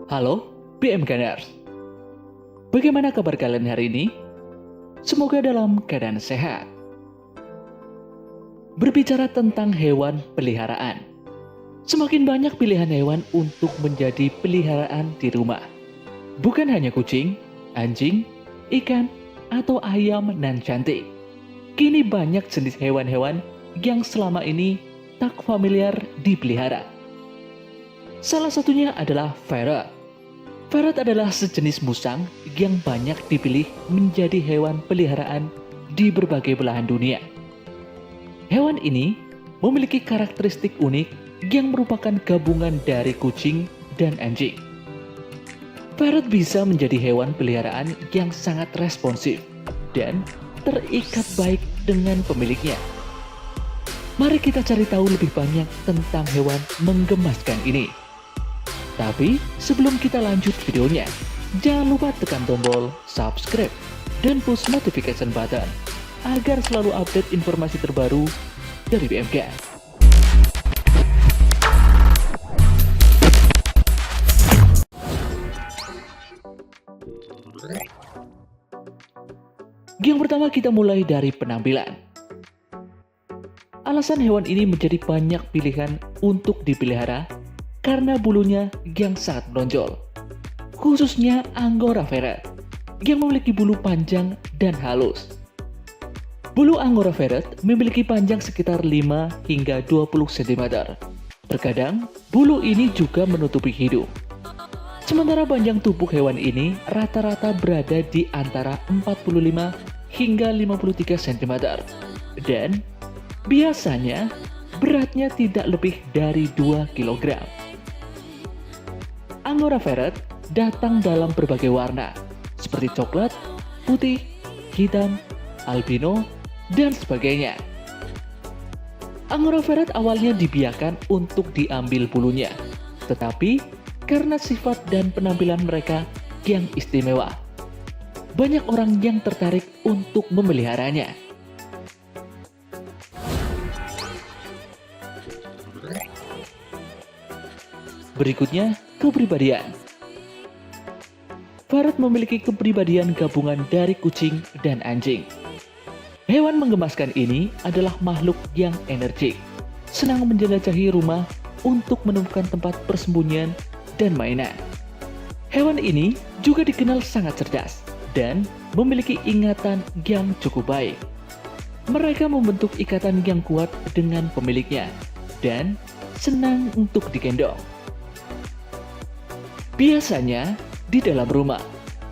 Halo, BMKers. Bagaimana kabar kalian hari ini? Semoga dalam keadaan sehat. Berbicara tentang hewan peliharaan, semakin banyak pilihan hewan untuk menjadi peliharaan di rumah. Bukan hanya kucing, anjing, ikan, atau ayam nan cantik. Kini banyak jenis hewan-hewan yang selama ini tak familiar dipelihara. Salah satunya adalah ferret. Ferret adalah sejenis musang yang banyak dipilih menjadi hewan peliharaan di berbagai belahan dunia. Hewan ini memiliki karakteristik unik yang merupakan gabungan dari kucing dan anjing. Ferret bisa menjadi hewan peliharaan yang sangat responsif dan terikat baik dengan pemiliknya. Mari kita cari tahu lebih banyak tentang hewan menggemaskan ini. Tapi sebelum kita lanjut videonya, jangan lupa tekan tombol subscribe dan push notification button agar selalu update informasi terbaru dari BMK. Yang pertama kita mulai dari penampilan. Alasan hewan ini menjadi banyak pilihan untuk dipelihara karena bulunya yang sangat menonjol, khususnya Angora ferret yang memiliki bulu panjang dan halus. Bulu Angora ferret memiliki panjang sekitar 5 hingga 20 cm. Terkadang, bulu ini juga menutupi hidung. Sementara panjang tubuh hewan ini rata-rata berada di antara 45 hingga 53 cm. Dan biasanya beratnya tidak lebih dari 2 kg. Angora ferret datang dalam berbagai warna, seperti coklat, putih, hitam, albino, dan sebagainya. Angora ferret awalnya dibiarkan untuk diambil bulunya, tetapi karena sifat dan penampilan mereka yang istimewa, banyak orang yang tertarik untuk memeliharanya. Berikutnya, kepribadian. Ferret memiliki kepribadian gabungan dari kucing dan anjing. Hewan menggemaskan ini adalah makhluk yang energik, senang menjelajahi rumah untuk menemukan tempat persembunyian dan mainan. Hewan ini juga dikenal sangat cerdas dan memiliki ingatan yang cukup baik. Mereka membentuk ikatan yang kuat dengan pemiliknya dan senang untuk digendong. Biasanya, di dalam rumah,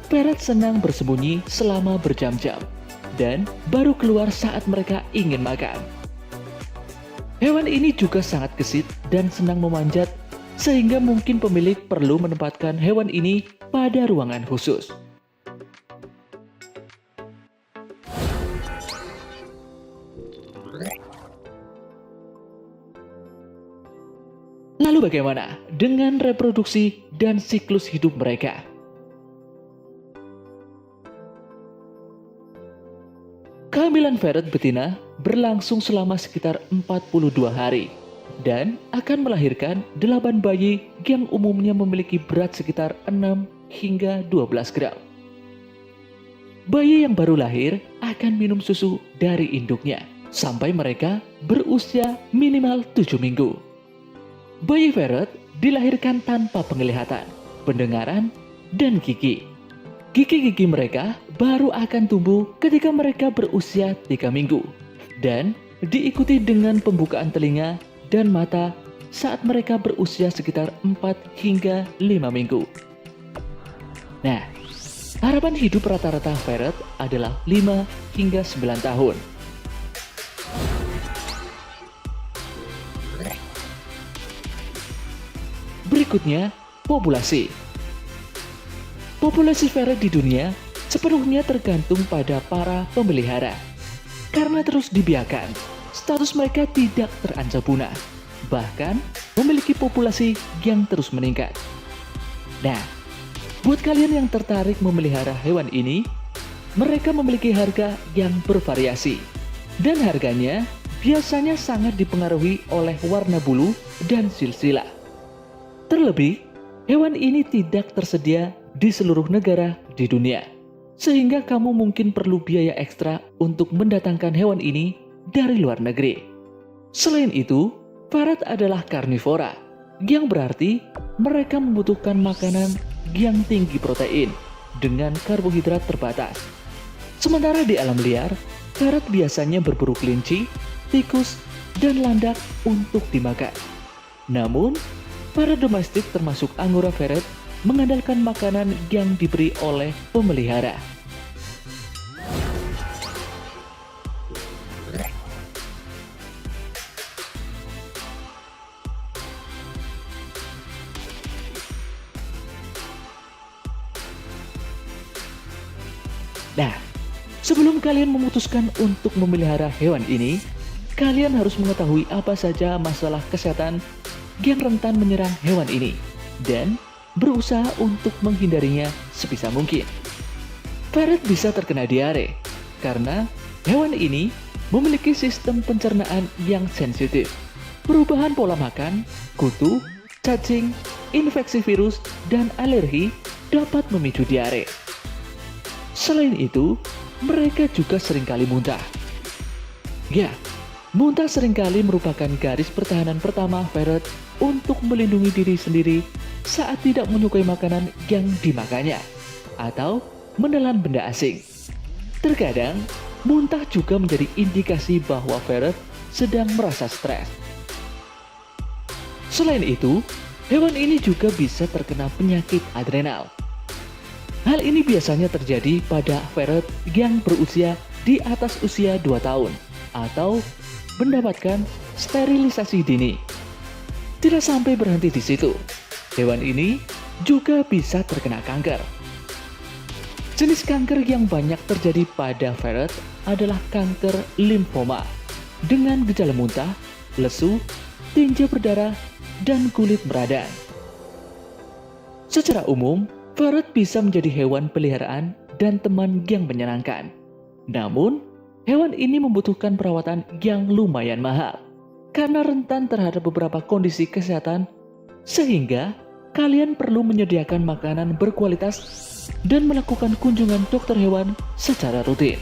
ferret senang bersembunyi selama berjam-jam dan baru keluar saat mereka ingin makan. Hewan ini juga sangat gesit dan senang memanjat, sehingga mungkin pemilik perlu menempatkan hewan ini pada ruangan khusus. Lalu bagaimana dengan reproduksi dan siklus hidup mereka? Kehamilan ferret betina berlangsung selama sekitar 42 hari dan akan melahirkan 8 bayi yang umumnya memiliki berat sekitar 6 hingga 12 gram. Bayi yang baru lahir akan minum susu dari induknya sampai mereka berusia minimal 7 minggu. Bayi ferret dilahirkan tanpa penglihatan, pendengaran, dan gigi. Gigi-gigi mereka baru akan tumbuh ketika mereka berusia 3 minggu dan diikuti dengan pembukaan telinga dan mata saat mereka berusia sekitar 4 hingga 5 minggu. Nah, harapan hidup rata-rata ferret adalah 5 hingga 9 tahun. Berikutnya, populasi. Populasi ferret di dunia sepenuhnya tergantung pada para pemelihara. Karena terus dibiarkan, status mereka tidak terancam punah, bahkan memiliki populasi yang terus meningkat. Nah, buat kalian yang tertarik memelihara hewan ini, mereka memiliki harga yang bervariasi, dan harganya biasanya sangat dipengaruhi oleh warna bulu dan silsilah. Terlebih, Hewan ini tidak tersedia di seluruh negara di dunia, sehingga kamu mungkin perlu biaya ekstra untuk mendatangkan hewan ini dari luar negeri. Selain itu, ferret adalah karnivora, yang berarti mereka membutuhkan makanan yang tinggi protein dengan karbohidrat terbatas. Sementara di alam liar, ferret biasanya berburu kelinci, tikus, dan landak untuk dimakan. Namun, para domestik termasuk Angora ferret mengandalkan makanan yang diberi oleh pemelihara. Nah, sebelum kalian memutuskan untuk memelihara hewan ini, kalian harus mengetahui apa saja masalah kesehatan yang rentan menyerang hewan ini dan berusaha untuk menghindarinya sebisa mungkin. Ferret bisa terkena diare karena hewan ini memiliki sistem pencernaan yang sensitif. Perubahan pola makan, kutu, cacing, infeksi virus, dan alergi dapat memicu diare. Selain itu, mereka juga seringkali muntah. Ya, muntah seringkali merupakan garis pertahanan pertama ferret untuk melindungi diri sendiri saat tidak menyukai makanan yang dimakannya atau menelan benda asing. Terkadang, muntah juga menjadi indikasi bahwa ferret sedang merasa stres. Selain itu, hewan ini juga bisa terkena penyakit adrenal. Hal ini biasanya terjadi pada ferret yang berusia di atas usia 2 tahun atau mendapatkan sterilisasi dini. Tidak sampai berhenti di situ, hewan ini juga bisa terkena kanker. Jenis kanker yang banyak terjadi pada ferret adalah kanker limfoma dengan gejala muntah, lesu, tinja berdarah, dan kulit meradang. Secara umum, ferret bisa menjadi hewan peliharaan dan teman yang menyenangkan. Namun, hewan ini membutuhkan perawatan yang lumayan mahal karena rentan terhadap beberapa kondisi kesehatan, sehingga kalian perlu menyediakan makanan berkualitas dan melakukan kunjungan dokter hewan secara rutin.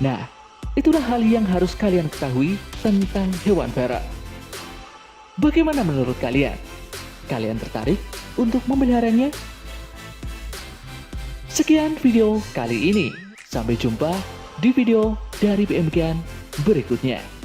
Nah, itulah hal yang harus kalian ketahui tentang hewan ferret. Bagaimana menurut kalian? Kalian tertarik untuk memeliharanya? Sekian video kali ini. Sampai jumpa di video dari BMGan berikutnya.